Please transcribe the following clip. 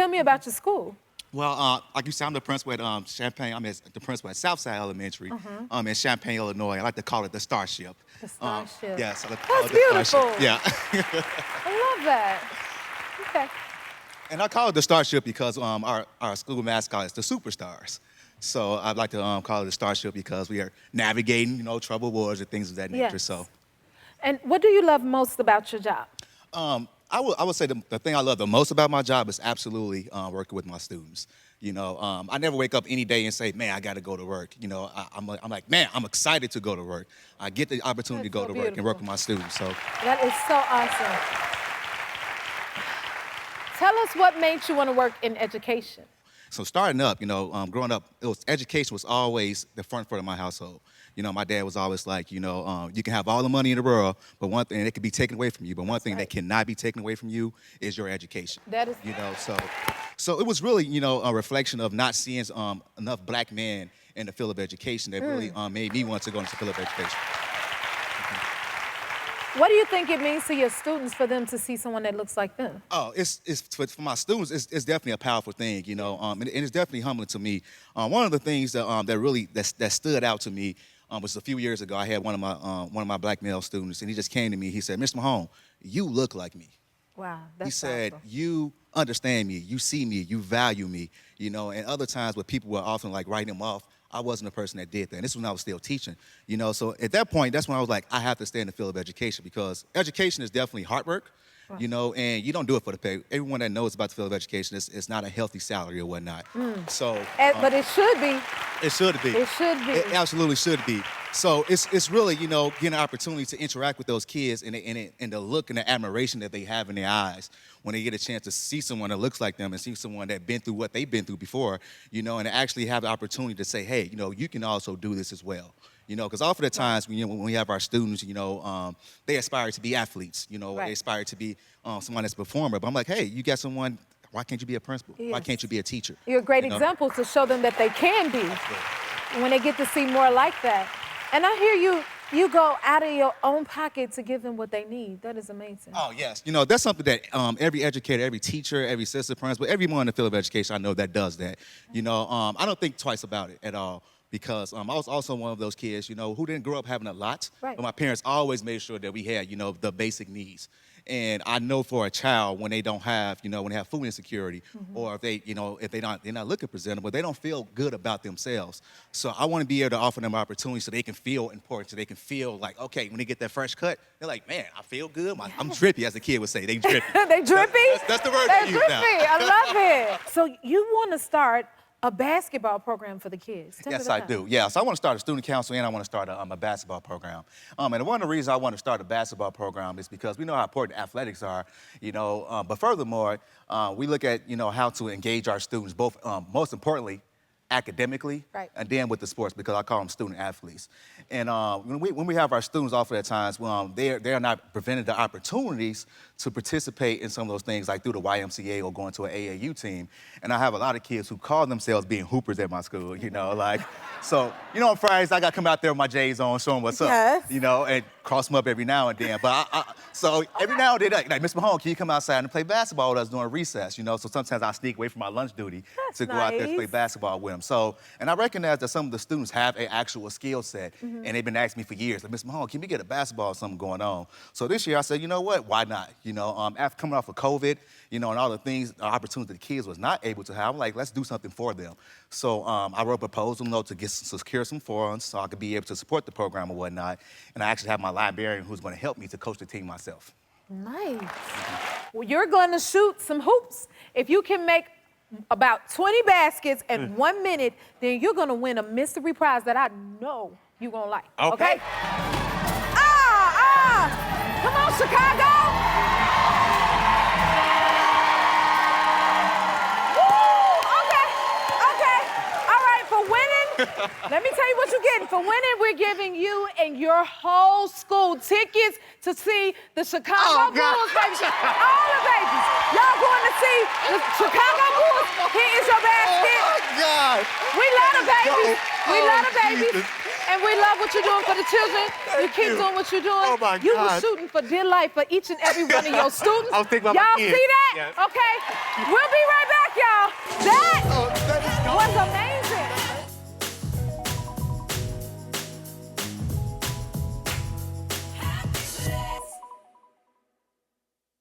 Tell me about your school. Well, like you said, I'm the principal at Champaign. I'm the principal at Southside Elementary in Champaign, Illinois. I like to call it the Starship. The Starship. Yes, I like to call That's it the beautiful. Starship. Yeah. I love that. Okay. And I call it the Starship because our school mascot is the Superstars. So I'd like to call it the Starship because we are navigating, troubled waters and things of that nature. Yes. So. And what do you love most about your job? I would say the thing I love the most about my job is absolutely working with my students. I never wake up any day and say, man, I got to go to work. I'm like, man, I'm excited to go to work. I get the opportunity to go to work and work with my students. So that is so awesome. Tell us what made you want to work in education. So starting up, growing up, education was always the front foot of my household. My dad was always like, you can have all the money in the world, but one thing, and it could be taken away from you, but one thing that cannot be taken away from you is your education. That is, so it was really, a reflection of not seeing enough black men in the field of education that really made me want to go into the field of education. What do you think it means to your students for them to see someone that looks like them? Oh, it's for my students, it's definitely a powerful thing, and it's definitely humbling to me. One of the things that really stood out to me was a few years ago. I had one of my black male students, and he just came to me. He said, "Mr. Mahone, you look like me." Wow, that's He said, powerful. "You understand me, you see me, you value me." And other times where people were often like writing him off, I wasn't the person that did that. And this was when I was still teaching, So at that point, that's when I was like, I have to stay in the field of education because education is definitely hard work, and you don't do it for the pay. Everyone that knows about the field of education, it's not a healthy salary or whatnot. So, but it should be. It should be. It should be. It absolutely should be. So it's really, getting an opportunity to interact with those kids and the look and the admiration that they have in their eyes when they get a chance to see someone that looks like them and see someone that's been through what they've been through before, and to actually have the opportunity to say, hey, you can also do this as well. Because often the times when we have our students, they aspire to be athletes, they aspire to be someone that's a performer. But I'm like, hey, you got someone, why can't you be a principal? Yes. Why can't you be a teacher? You're a great example to show them that they can be when they get to see more like that. And I hear you go out of your own pocket to give them what they need. That is amazing. Oh, yes. That's something that every educator, every teacher, every assistant principal, everyone in the field of education I know that does that. I don't think twice about it at all. Because I was also one of those kids, who didn't grow up having a lot. Right. But my parents always made sure that we had, the basic needs. And I know for a child when they don't have, when they have food insecurity, or if they're not looking presentable, they don't feel good about themselves. So I want to be able to offer them opportunities so they can feel important, so they can feel like, okay, when they get that fresh cut, they're like, man, I feel good. I'm drippy, as the kid would say. They drippy. They drippy? That's the word They're they use drippy. now. I love it. So you want to start a basketball program for the kids. Yes, I do. Yeah, so I want to start a student council and I want to start a basketball program. And one of the reasons I want to start a basketball program is because we know how important athletics are, but furthermore, we look at, how to engage our students, both, most importantly, academically, and then with the sports, because I call them student athletes. And when we have our students often at times, they're not prevented the opportunities to participate in some of those things, like through the YMCA or going to an AAU team. And I have a lot of kids who call themselves being hoopers at my school, So, on Fridays, I got to come out there with my J's on, show them what's up, and cross them up every now and then. But so every now and then, like, Ms. Mahone, can you come outside and play basketball with us during recess, So sometimes I sneak away from my lunch duty to go out there and play basketball with them. So, and I recognize that some of the students have an actual skill set, and they've been asking me for years, like, Ms. Mahone, can we get a basketball or something going on? So this year I said, you know what, why not? After coming off of COVID, and all the things, the opportunities the kids was not able to have, I'm like, let's do something for them. So I wrote a proposal note to secure some funds so I could be able to support the program or whatnot. And I actually have my librarian who's going to help me to coach the team myself. Nice. Well, you're going to shoot some hoops. If you can make about 20 baskets in 1 minute, then you're going to win a mystery prize that I know you're going to like. Okay? Come on, Chicago! Let me tell you what you're getting. For winning, we're giving you and your whole school tickets to see the Chicago Bulls, baby. All the babies. Y'all going to see the Chicago Bulls. Here is your basket. Oh, God. We love the babies. We love the babies. Jesus. And we love what you're doing for the children. You keep doing what you're doing. Oh, my God. You were shooting for dear life for each and every one of your students. I was thinking about my Y'all kids. see that? Yes. Okay. We'll be right back, y'all. Champaign